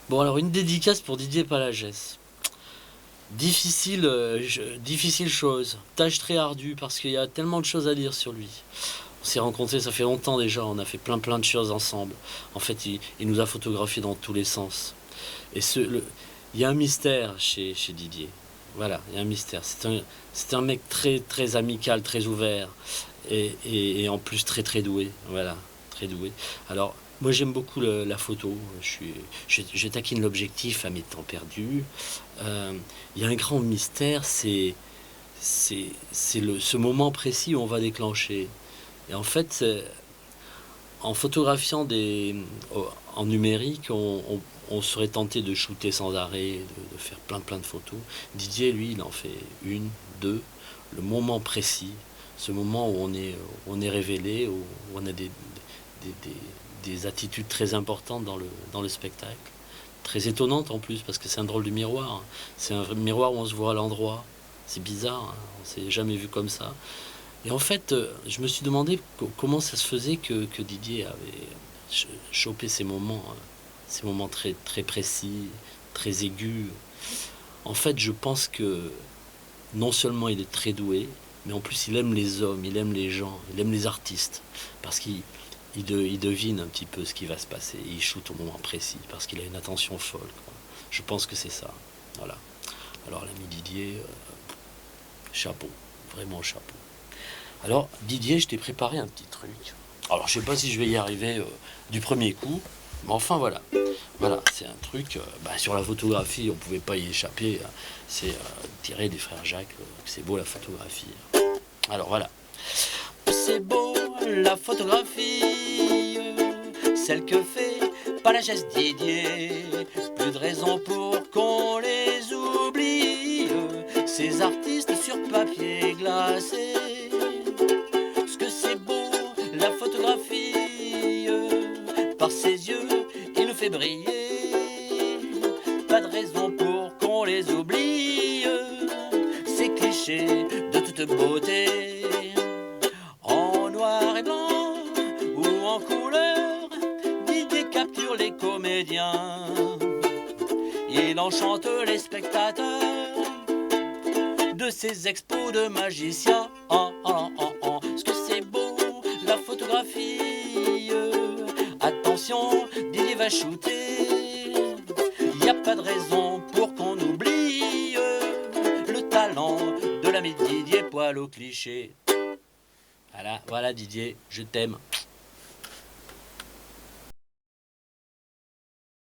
Bon, alors une dédicace pour Didier Palagès. Difficile, difficile chose, tâche très ardue parce qu'il y a tellement de choses à dire sur lui. On s'est rencontrés, ça fait longtemps déjà, on a fait plein de choses ensemble. En fait, il nous a photographiés dans tous les sens. Et il y a un mystère chez Didier. Voilà, il y a un mystère. C'est un mec très amical, très ouvert et en plus très doué. Voilà, très doué. Alors, moi j'aime beaucoup la photo. Je taquine l'objectif à mes temps perdus. Il y a un grand mystère, ce moment précis où on va déclencher. Et en fait, en photographiant en numérique, on serait tenté de shooter sans arrêt, de faire plein de photos. Didier, lui, il en fait une, deux, le moment précis, ce moment où on est révélé, où on a des, des attitudes très importantes dans le spectacle. Très étonnante en plus, parce que c'est un drôle de miroir. C'est un miroir où on se voit à l'endroit. C'est bizarre, hein, on s'est jamais vu comme ça. Et en fait, je me suis demandé comment ça se faisait que Didier avait chopé ces moments très précis, très aigus. En fait, je pense que non seulement il est très doué, mais en plus il aime les hommes, il aime les gens, il aime les artistes, parce qu'il devine un petit peu ce qui va se passer. Et il shoot au moment précis, parce qu'il a une attention folle, quoi. Je pense que c'est ça. Voilà. Alors l'ami Didier, chapeau, vraiment chapeau. Alors, Didier, je t'ai préparé un petit truc. Alors, je sais pas si je vais y arriver du premier coup, mais enfin, voilà. Voilà, c'est un truc, sur la photographie, on pouvait pas y échapper. Hein. C'est tiré des frères Jacques, c'est beau la photographie. Alors, voilà. C'est beau la photographie, celle que fait Palagès Didier. Plus de raison pour qu'on les oublie, ces artistes sur papier glacé. La photographie, par ses yeux, il nous fait briller. Pas de raison pour qu'on les oublie, ces clichés de toute beauté. En noir et blanc ou en couleur, Didier capture les comédiens. Il enchante les spectateurs de ces expos de magiciens. Ce que c'est beau la photographie, attention, Didier va shooter. Y a pas de raison pour qu'on oublie le talent de l'ami Didier, poil au cliché. Voilà Didier, je t'aime.